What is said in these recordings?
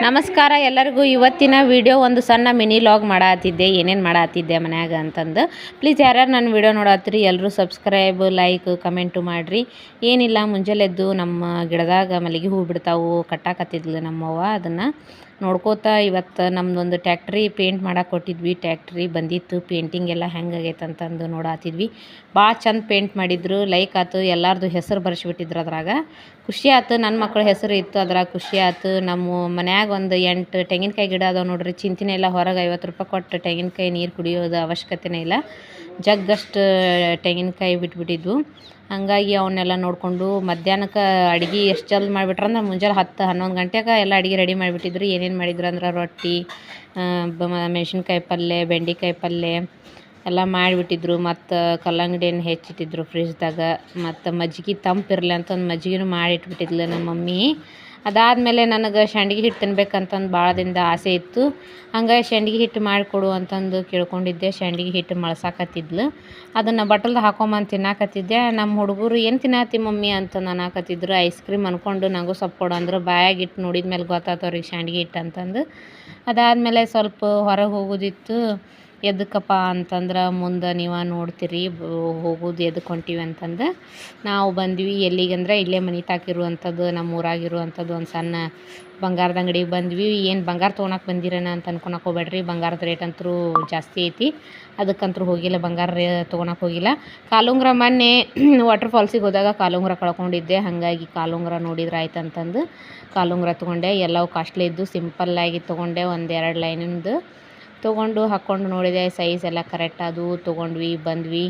ನಮಸ್ಕಾರ ಎಲ್ಲರಿಗೂ. ಇವತ್ತಿನ ವಿಡಿಯೋ ಒಂದು ಸಣ್ಣ ಮಿನಿ ಲಾಗ್ ಮಾಡಾತಿದ್ದೆ, ಏನೇನು ಮಾಡಾತಿದ್ದೆ ಮನ್ಯಾಗ ಅಂತಂದು. ಪ್ಲೀಸ್ ಯಾರ್ಯಾರು ನನ್ನ ವಿಡಿಯೋ ನೋಡತ್ತೀರಿ ಎಲ್ಲರೂ ಸಬ್ಸ್ಕ್ರೈಬ್, ಲೈಕ್, ಕಮೆಂಟು ಮಾಡಿರಿ. ಏನಿಲ್ಲ, ಮುಂಜಾನೆದ್ದು ನಮ್ಮ ಗಿಡದಾಗ ಮಲ್ಲಿಗೆ ಹೂ ಬಿಡ್ತಾವು, ಕಟ್ಟಾಕತ್ತಿದ್ಲು ನಮ್ಮವ್ವ. ಅದನ್ನು ನೋಡ್ಕೋತಾ ಇವತ್ತು ನಮ್ಮದೊಂದು ಟ್ಯಾಕ್ಟ್ರಿ ಪೇಂಟ್ ಮಾಡಕ್ಕೆ ಕೊಟ್ಟಿದ್ವಿ. ಟ್ಯಾಕ್ಟ್ರಿ ಬಂದಿತ್ತು, ಪೇಂಟಿಂಗ್ ಎಲ್ಲ ಹೆಂಗಾಗೈತೆ ಅಂತಂದು ನೋಡಾತಿದ್ವಿ. ಭಾಳ ಚಂದ ಪೇಂಟ್ ಮಾಡಿದ್ರು, ಲೈಕ್ ಆಯ್ತು. ಎಲ್ಲರದು ಹೆಸರು ಬರೆಸ್ಬಿಟ್ಟಿದ್ರು ಅದ್ರಾಗ. ಖುಷಿ ಆಯ್ತು, ನನ್ನ ಮಕ್ಕಳ ಹೆಸರು ಇತ್ತು ಅದ್ರಾಗ. ಖುಷಿ ಆಯ್ತು. ನಮ್ಮ ಮನ್ಯಾಗ ಒಂದು 8 ತೆಂಗಿನಕಾಯಿ ಗಿಡ ಅದಾವೆ ನೋಡ್ರಿ. ಚಿಂತಿನೇ ಇಲ್ಲ, ಹೊರಗೆ 50 ರೂಪಾಯಿ ಕೊಟ್ಟು ತೆಂಗಿನಕಾಯಿ ನೀರು ಕುಡಿಯೋದು ಅವಶ್ಯಕತೆನೇ ಇಲ್ಲ. ಜಗ್ಗಷ್ಟು ತೆಂಗಿನಕಾಯಿ ಬಿಟ್ಬಿಟ್ಟಿದ್ವು. ಹಾಗಾಗಿ ಅವನ್ನೆಲ್ಲ ನೋಡಿಕೊಂಡು ಮಧ್ಯಾಹ್ನಕ್ಕೆ ಅಡುಗೆ ಎಷ್ಟು ಜಲ್ದಿ ಮಾಡಿಬಿಟ್ರಂದ್ರೆ ಮುಂಜಾನೆ 10-11 ಗಂಟೆಗೆ ಎಲ್ಲ ಅಡುಗೆ ರೆಡಿ ಮಾಡಿಬಿಟ್ಟಿದ್ರು. ಏನೇನು ಮಾಡಿದ್ರು ಅಂದ್ರೆ ರೊಟ್ಟಿ, ಮೆಣಸಿನ್ಕಾಯಿ ಪಲ್ಯ, ಬೆಂಡೆಕಾಯಿ ಪಲ್ಯ ಎಲ್ಲ ಮಾಡಿಬಿಟ್ಟಿದ್ರು. ಮತ್ತು ಕಲ್ಲಂಗಡಿಯನ್ನು ಹೆಚ್ಚಿಟ್ಟಿದ್ರು ಫ್ರಿಜ್ದಾಗ. ಮತ್ತು ಮಜ್ಜಿಗೆ ತಂಪಿರಲಿ ಅಂತಂದು ಮಜ್ಜಿಗೆನೂ ಮಾಡಿಟ್ಬಿಟ್ಟಿದ್ಲು ನಮ್ಮ ಮಮ್ಮಿ. ಅದಾದಮೇಲೆ ನನಗೆ ಸಂಡ್ಗೆ ಹಿಟ್ಟು ತಿನ್ಬೇಕಂತಂದು ಭಾಳ ದಿನದ ಆಸೆ ಇತ್ತು. ಹಂಗಾಗಿ ಸಂಡ್ಗೆ ಹಿಟ್ಟು ಮಾಡಿಕೊಡು ಅಂತಂದು ಕೇಳ್ಕೊಂಡಿದ್ದೆ. ಸಂಡ್ಗೆ ಹಿಟ್ಟು ಮಳ್ಸಾಕತ್ತಿದ್ಲು. ಅದನ್ನು ಬಟ್ಟಲ್ದು ಹಾಕೊಂಬಂದು ತಿನ್ನಾಕತ್ತಿದ್ದೆ. ನಮ್ಮ ಹುಡುಗರು ಏನು ತಿನ್ನತ್ತಿ ಮಮ್ಮಿ ಅಂತ ಅನ್ನಕತ್ತಿದ್ರು. ಐಸ್ ಕ್ರೀಮ್ ಅಂದ್ಕೊಂಡು ನನಗೂ ಸ್ವಲ್ಪ ಕೊಡು ಅಂದ್ರೆ ಬಾಯಾಗ ಇಟ್ಟು ನೋಡಿದ ಮೇಲೆ ಗೊತ್ತಾಯ್ತು ಅವ್ರಿಗೆ ಸಂಡ್ಗೆ ಹಿಟ್ಟು ಅಂತಂದು. ಅದಾದಮೇಲೆ ಸ್ವಲ್ಪ ಹೊರಗೆ ಹೋಗೋದಿತ್ತು. ಎದಕ್ಕಪ್ಪ ಅಂತಂದ್ರೆ ಮುಂದೆ ನೀವು ನೋಡ್ತೀರಿ ಹೋಗೋದು ಎದಕ್ಕೆ ಹೊಂಟೀವಿ ಅಂತಂದು. ನಾವು ಬಂದ್ವಿ ಎಲ್ಲಿಗಂದ್ರೆ ಇಲ್ಲೇ ಮನೆ ತಾಕಿರುವಂಥದ್ದು, ನಮ್ಮ ಊರಾಗಿರುವಂಥದ್ದು ಒಂದು ಸಣ್ಣ ಬಂಗಾರದ ಅಂಗಡಿಗೆ ಬಂದ್ವಿ. ಏನು ಬಂಗಾರ ತೊಗೊಳಕ್ಕೆ ಬಂದಿರೇನ ಅಂತ ಅನ್ಕೊಳಕ್ಕೆ ಹೋಗ್ಬೇಡ್ರಿ. ಬಂಗಾರದ ರೇಟ್ ಅಂತೂ ಜಾಸ್ತಿ ಐತಿ. ಅದಕ್ಕಂತೂ ಹೋಗಿಲ್ಲ, ಬಂಗಾರ ತೊಗೊಳಕ್ಕೆ ಹೋಗಿಲ್ಲ. ಕಾಲುಂಗ್ರ ಮೊನ್ನೆ ವಾಟರ್ ಫಾಲ್ಸಿಗೆ ಹೋದಾಗ ಕಾಲುಂಗ್ರ ಕಳ್ಕೊಂಡಿದ್ದೆ. ಹಾಗಾಗಿ ಕಾಲುಂಗ್ರ ನೋಡಿದ್ರೆ ಆಯ್ತು ಅಂತಂದು ಕಾಲುಂಗ್ರ ತೊಗೊಂಡೆ. ಎಲ್ಲವೂ ಕಾಸ್ಟ್ಲಿ ಇದ್ದು, ಸಿಂಪಲ್ಲಾಗಿ ತೊಗೊಂಡೆ. 1-2 ಲೈನಿಂದು ತೊಗೊಂಡು ಹಾಕ್ಕೊಂಡು ನೋಡಿದೆ. ಸೈಜ್ ಎಲ್ಲ ಕರೆಕ್ಟ್ ಅದು ತೊಗೊಂಡ್ವಿ, ಬಂದ್ವಿ.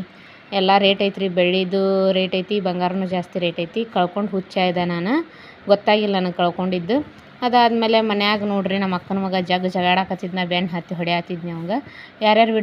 ಎಲ್ಲ ರೇಟ್ ಐತ್ರಿ. ಬೆಳ್ಳಿದು ರೇಟ್ ಐತಿ, ಬಂಗಾರನೂ ಜಾಸ್ತಿ ರೇಟ್ ಐತಿ. ಕಳ್ಕೊಂಡು ಹುಚ್ಚಾಯ್ದೆ ನಾನು, ಗೊತ್ತಾಗಿಲ್ಲ ನನಗೆ ಕಳ್ಕೊಂಡಿದ್ದು. ಅದಾದಮೇಲೆ ಮನ್ಯಾಗ ನೋಡ್ರಿ ನಮ್ಮ ಅಕ್ಕನ ಮಗ ಜಗಾಡಕತ್ತಿದ್ನ, ಬೆನ್ನು ಹತ್ತಿ ಹೊಡೆಯತ್ತಿದ್ನಿ ಅವಂಗೆ. ಯಾರ್ಯಾರು